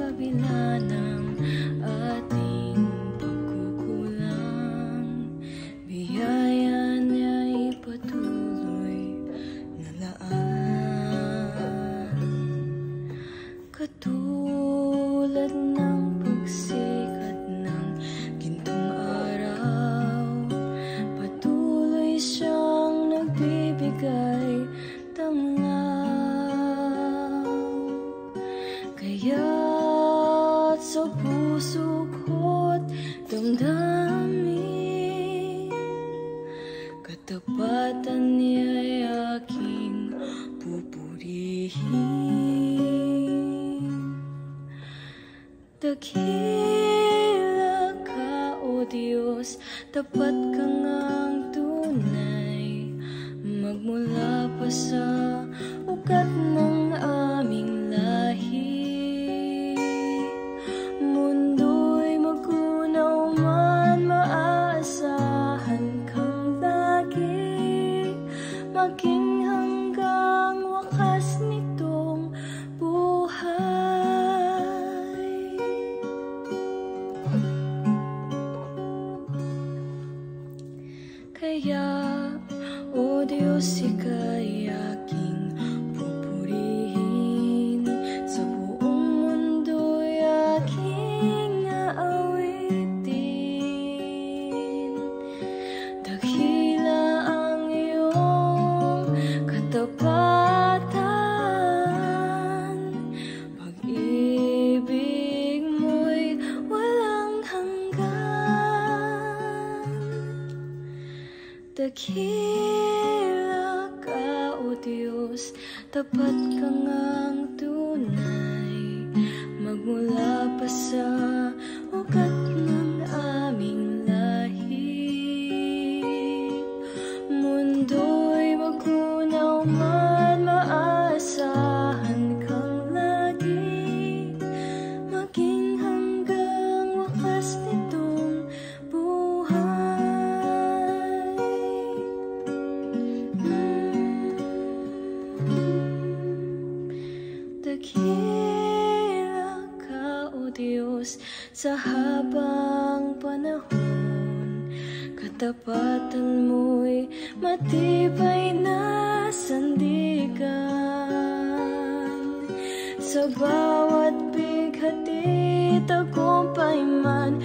kabila ng ating pagkukulang, biyaya niya'y patuloy na laan. Katulad ng pagsikat ng gintong araw, patuloy siyang nagbibigay tanglaw. Kaya't sa puso ko't damdamin, katapatan niya'y aking pupurihin. Dakila ka, O Diyos, tapat ka ngang tunay, magmula pa sa ugat ng aming lahi. Mundo'y magunaw man, maaasahan kang lagi, maging hanggang wakas nitong buhay. Kaya, O Diyos, ika'y aking pupurihin, sa buong mundo'y aking aawitin. Dakila ang iyong katapatan, pag-ibig mo'y walang hanggan. Dakila ka, O Diyos, tapat ka ngang tunay, magmula pa sa ugat ng aming lahi. Mundo'y magunaw man, maaasahan kang lagi, maging hanggang wakas nitong buhay. Dakila ka, O Diyos, sa habang panahon, katapatan mo'y matibay na sandigan. Sa bawat bighati, tagumpay man